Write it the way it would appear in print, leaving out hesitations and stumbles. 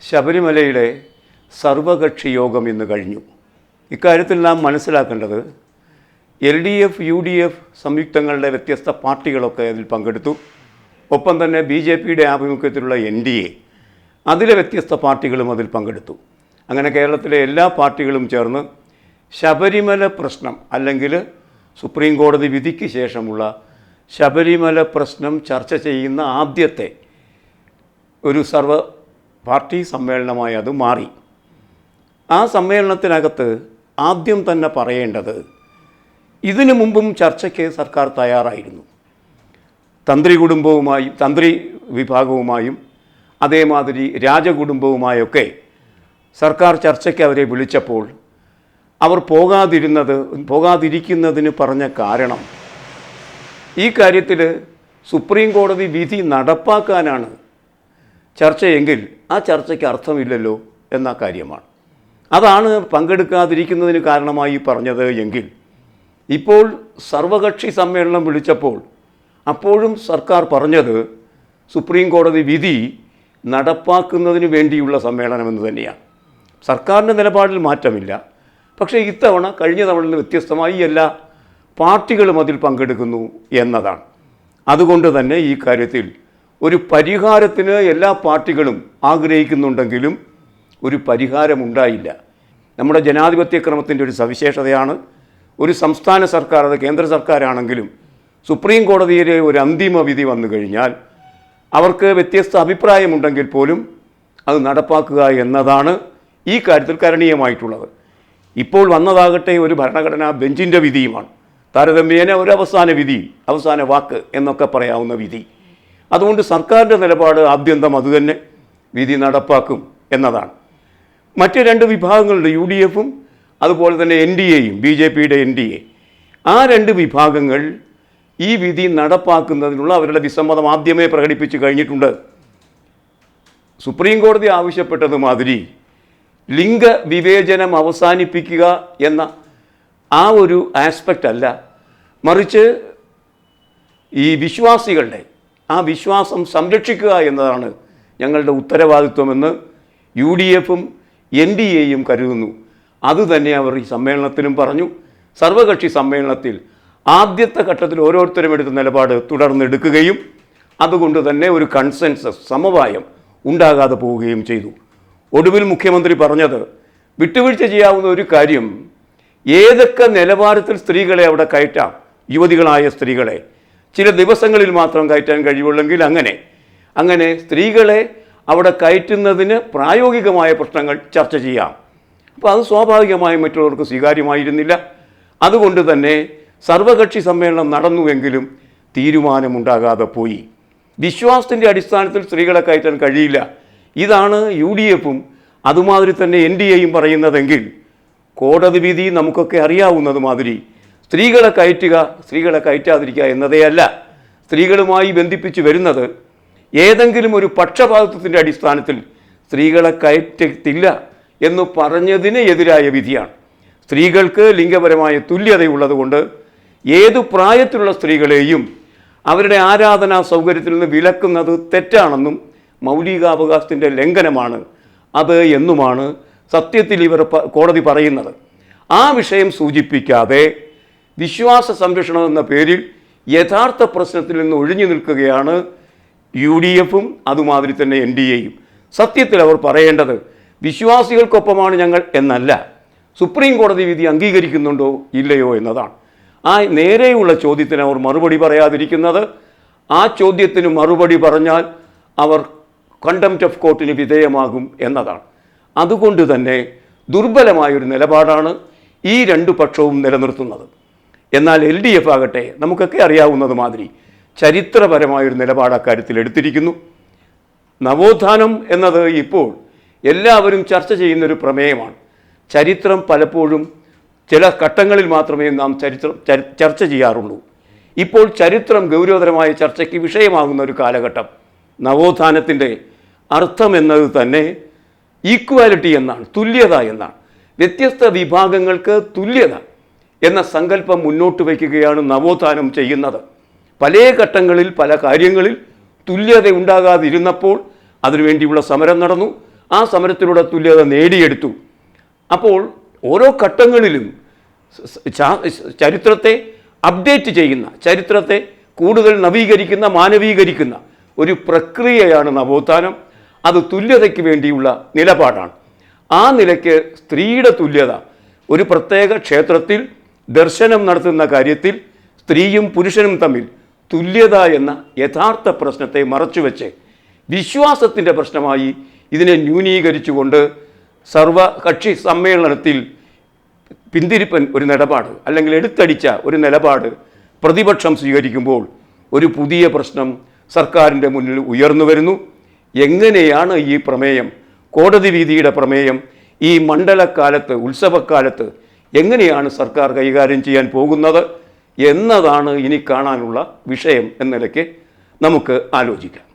ശബരിമലയുടെ സർവകക്ഷി യോഗം ഇന്ന് കഴിഞ്ഞു. ഇക്കാര്യത്തിൽ നാം മനസ്സിലാക്കേണ്ടത് LDF, UDF സംയുക്തങ്ങളുടെ വ്യത്യസ്ത പാർട്ടികളൊക്കെ അതിൽ പങ്കെടുത്തു. ഒപ്പം തന്നെ BJPയുടെ ആഭിമുഖ്യത്തിലുള്ള NDA അതിലെ വ്യത്യസ്ത പാർട്ടികളും അതിൽ പങ്കെടുത്തു. അങ്ങനെ കേരളത്തിലെ എല്ലാ പാർട്ടികളും ചേർന്ന് ശബരിമല പ്രശ്നം അല്ലെങ്കിൽ സുപ്രീം കോടതി വിധിക്ക് ശേഷമുള്ള ശബരിമല പ്രശ്നം ചർച്ച ചെയ്യുന്ന ആദ്യത്തെ ഒരു സർവ പാർട്ടി സമ്മേളനമായി അത് മാറി. ആ സമ്മേളനത്തിനകത്ത് ആദ്യം തന്നെ പറയേണ്ടത് ഇതിനു മുമ്പും ചർച്ചയ്ക്ക് സർക്കാർ തയ്യാറായിരുന്നു. തന്ത്രി വിഭാഗവുമായും അതേമാതിരി രാജകുടുംബവുമായൊക്കെ സർക്കാർ ചർച്ചയ്ക്ക് അവരെ വിളിച്ചപ്പോൾ അവർ പോകാതിരിക്കുന്നതിന് പറഞ്ഞ കാരണം ഈ കാര്യത്തിൽ സുപ്രീം കോടതി വിധി നടപ്പാക്കാനാണ് ചർച്ചയെങ്കിൽ ആ ചർച്ചയ്ക്ക് അർത്ഥമില്ലല്ലോ എന്ന കാര്യമാണ്. അതാണ് പങ്കെടുക്കാതിരിക്കുന്നതിന് കാരണമായി പറഞ്ഞത് എങ്കിൽ ഇപ്പോൾ സർവകക്ഷി സമ്മേളനം വിളിച്ചപ്പോൾ അപ്പോഴും സർക്കാർ പറഞ്ഞത് സുപ്രീം കോടതി വിധി നടപ്പാക്കുന്നതിന് വേണ്ടിയുള്ള സമ്മേളനമെന്ന് തന്നെയാണ്. സർക്കാരിൻ്റെ നിലപാടിൽ മാറ്റമില്ല. പക്ഷേ ഇത്തവണ കഴിഞ്ഞ തവണയിൽ വ്യത്യസ്തമായി എല്ലാ പാർട്ടികളും അതിൽ പങ്കെടുക്കുന്നു എന്നതാണ്. അതുകൊണ്ട് തന്നെ ഈ കാര്യത്തിൽ ഒരു പരിഹാരത്തിന് എല്ലാ പാർട്ടികളും ആഗ്രഹിക്കുന്നുണ്ടെങ്കിലും ഒരു പരിഹാരമുണ്ടായില്ല. നമ്മുടെ ജനാധിപത്യ ക്രമത്തിൻ്റെ ഒരു സവിശേഷതയാണ് ഒരു സംസ്ഥാന സർക്കാർ, അത് കേന്ദ്ര സർക്കാരാണെങ്കിലും സുപ്രീം കോടതിയിലെ ഒരു അന്തിമ വിധി വന്നു കഴിഞ്ഞാൽ അവർക്ക് വ്യത്യസ്ത അഭിപ്രായമുണ്ടെങ്കിൽ പോലും അത് നടപ്പാക്കുക എന്നതാണ് ഈ കാര്യത്തിൽ കരണീയമായിട്ടുള്ളത്. ഇപ്പോൾ വന്നതാകട്ടെ ഒരു ഭരണഘടനാ ബെഞ്ചിൻ്റെ വിധിയുമാണ്. താരതമ്യേന ഒരു അവസാന വാക്ക് എന്നൊക്കെ പറയാവുന്ന വിധി. അതുകൊണ്ട് സർക്കാരിൻ്റെ നിലപാട് ആദ്യന്തം അതുതന്നെ, വിധി നടപ്പാക്കും എന്നതാണ്. മറ്റ് രണ്ട് വിഭാഗങ്ങളുണ്ട്, UDFും അതുപോലെ തന്നെ NDAയും, BJPയുടെ NDA. ആ രണ്ട് വിഭാഗങ്ങൾ ഈ വിധി നടപ്പാക്കുന്നതിനുള്ള അവരുടെ വിസമ്മതം ആദ്യമേ പ്രകടിപ്പിച്ചു കഴിഞ്ഞിട്ടുണ്ട്. സുപ്രീം കോടതി ആവശ്യപ്പെട്ടത് മാതിരി ലിംഗവിവേചനം അവസാനിപ്പിക്കുക എന്ന ആ ഒരു ആസ്പെക്റ്റ് അല്ല, മറിച്ച് ഈ വിശ്വാസികളുടെ ആ വിശ്വാസം സംരക്ഷിക്കുക എന്നതാണ് ഞങ്ങളുടെ ഉത്തരവാദിത്വമെന്ന് UDFും NDAയും കരുതുന്നു. അതുതന്നെ അവർ ഈ സമ്മേളനത്തിലും പറഞ്ഞു. സർവകക്ഷി സമ്മേളനത്തിൽ ആദ്യത്തെ ഘട്ടത്തിൽ ഓരോരുത്തരും എടുത്ത നിലപാട് തുടർന്നെടുക്കുകയും അതുകൊണ്ട് തന്നെ ഒരു കൺസെൻസസ്, സമവായം ഉണ്ടാകാതെ പോവുകയും ചെയ്തു. ഒടുവിൽ മുഖ്യമന്ത്രി പറഞ്ഞത് വിട്ടുവീഴ്ച ചെയ്യാവുന്ന ഒരു കാര്യം, ഏതൊക്കെ നിലവാരത്തിൽ സ്ത്രീകളെ അവിടെ കയറ്റാം, യുവതികളായ സ്ത്രീകളെ ചില ദിവസങ്ങളിൽ മാത്രം കയറ്റാൻ കഴിയുള്ളെങ്കിൽ അങ്ങനെ സ്ത്രീകളെ അവിടെ കയറ്റുന്നതിന് പ്രായോഗികമായ പ്രശ്നങ്ങൾ ചർച്ച ചെയ്യാം. അപ്പോൾ അത് സ്വാഭാവികമായും മറ്റുള്ളവർക്ക് സ്വീകാര്യമായിരുന്നില്ല. അതുകൊണ്ട് തന്നെ സർവകക്ഷി സമ്മേളനം നടന്നുവെങ്കിലും തീരുമാനമുണ്ടാകാതെ പോയി. വിശ്വാസത്തിൻ്റെ അടിസ്ഥാനത്തിൽ സ്ത്രീകളെ കയറ്റാൻ കഴിയില്ല, ഇതാണ് UDFും അതുമാതിരി തന്നെ NDAയും പറയുന്നതെങ്കിൽ കോടതി വിധി നമുക്കൊക്കെ അറിയാവുന്നത് മാതിരി സ്ത്രീകളെ കയറ്റുക, സ്ത്രീകളെ കയറ്റാതിരിക്കുക എന്നതേ അല്ല. സ്ത്രീകളുമായി ബന്ധിപ്പിച്ച് വരുന്നത് ഏതെങ്കിലും ഒരു പക്ഷപാതിത്വത്തിൻ്റെ അടിസ്ഥാനത്തിൽ സ്ത്രീകളെ കയറ്റത്തില്ല എന്ന് പറഞ്ഞതിന് എതിരായ വിധിയാണ്. സ്ത്രീകൾക്ക് ലിംഗപരമായ തുല്യതയുള്ളതുകൊണ്ട് ഏതു പ്രായത്തിലുള്ള സ്ത്രീകളെയും അവരുടെ ആരാധനാ സൗകര്യത്തിൽ നിന്ന് വിലക്കുന്നത് തെറ്റാണെന്നും മൗലികാവകാശത്തിൻ്റെ ലംഘനമാണ് അത് എന്നുമാണ് സത്യത്തിൽ ഇവർ കോടതി പറയുന്നത്. ആ വിഷയം സൂചിപ്പിക്കാതെ വിശ്വാസ സംരക്ഷണം എന്ന പേരിൽ യഥാർത്ഥ പ്രശ്നത്തിൽ നിന്ന് ഒഴിഞ്ഞു നിൽക്കുകയാണ് UDFും അതുമാതിരി തന്നെ NDAയും. സത്യത്തിൽ അവർ പറയേണ്ടത് വിശ്വാസികൾക്കൊപ്പമാണ് ഞങ്ങൾ എന്നല്ല, സുപ്രീം കോടതി വിധി അംഗീകരിക്കുന്നുണ്ടോ ഇല്ലയോ എന്നതാണ്. ആ നേരെയുള്ള ചോദ്യത്തിന് അവർ മറുപടി പറയാതിരിക്കുന്നത്, ആ ചോദ്യത്തിന് മറുപടി പറഞ്ഞാൽ അവർ കണ്ടംപ്റ്റ് ഓഫ് കോർട്ടിന് വിധേയമാകും എന്നതാണ്. അതുകൊണ്ട് തന്നെ ദുർബലമായൊരു നിലപാടാണ് ഈ രണ്ടു പക്ഷവും നിലനിർത്തുന്നത്. എന്നാൽ LDF ആകട്ടെ നമുക്കൊക്കെ അറിയാവുന്നത് മാതിരി ചരിത്രപരമായൊരു നിലപാട് അക്കാര്യത്തിൽ എടുത്തിരിക്കുന്നു. നവോത്ഥാനം എന്നത് ഇപ്പോൾ എല്ലാവരും ചർച്ച ചെയ്യുന്നൊരു പ്രമേയമാണ്. ചരിത്രം പലപ്പോഴും ചില ഘട്ടങ്ങളിൽ മാത്രമേ നാം ചർച്ച ചെയ്യാറുള്ളൂ. ഇപ്പോൾ ചരിത്രം ഗൗരവതരമായ ചർച്ചയ്ക്ക് വിഷയമാകുന്ന ഒരു കാലഘട്ടം. നവോത്ഥാനത്തിൻ്റെ അർത്ഥം എന്നത് തന്നെ ഈക്വാലിറ്റി എന്നാണ്, തുല്യത എന്നാണ്. വ്യത്യസ്ത വിഭാഗങ്ങൾക്ക് തുല്യത എന്ന സങ്കല്പം മുന്നോട്ട് വയ്ക്കുകയാണ് നവോത്ഥാനം ചെയ്യുന്നത്. പല ഘട്ടങ്ങളിൽ പല കാര്യങ്ങളിൽ തുല്യത ഉണ്ടാകാതിരുന്നപ്പോൾ അതിനുവേണ്ടിയുള്ള സമരം നടന്നു. ആ സമരത്തിലൂടെ തുല്യത നേടിയെടുത്തു. അപ്പോൾ ഓരോ ഘട്ടങ്ങളിലും ചരിത്രത്തെ അപ്ഡേറ്റ് ചെയ്യുന്ന, ചരിത്രത്തെ കൂടുതൽ നവീകരിക്കുന്ന, മാനവീകരിക്കുന്ന ഒരു പ്രക്രിയയാണ് നവോത്ഥാനം. അത് തുല്യതയ്ക്ക് വേണ്ടിയുള്ള നിലപാടാണ്. ആ നിലയ്ക്ക് സ്ത്രീയുടെ തുല്യത ഒരു പ്രത്യേക ക്ഷേത്രത്തിൽ ദർശനം നടത്തുന്ന കാര്യത്തിൽ സ്ത്രീയും പുരുഷനും തമ്മിൽ തുല്യത എന്ന യഥാർത്ഥ പ്രശ്നത്തെ മറച്ചുവെച്ച് വിശ്വാസത്തിൻ്റെ പ്രശ്നമായി ഇതിനെ ന്യൂനീകരിച്ചുകൊണ്ട് സർവകക്ഷി സമ്മേളനത്തിൽ പിന്തിരിപ്പൻ ഒരു നിലപാട്, അല്ലെങ്കിൽ എടുത്തടിച്ച ഒരു നിലപാട് പ്രതിപക്ഷം സ്വീകരിക്കുമ്പോൾ ഒരു പുതിയ പ്രശ്നം സർക്കാരിൻ്റെ മുന്നിൽ ഉയർന്നു വരുന്നു. എങ്ങനെയാണ് ഈ പ്രമേയം, കോടതി വിധിയുടെ പ്രമേയം, ഈ മണ്ഡലക്കാലത്ത്, ഉത്സവക്കാലത്ത് എങ്ങനെയാണ് സർക്കാർ കൈകാര്യം ചെയ്യാൻ പോകുന്നത് എന്നതാണ് ഇനി കാണാനുള്ള വിഷയം എന്ന നിലയ്ക്ക് നമുക്ക് ആലോചിക്കാം.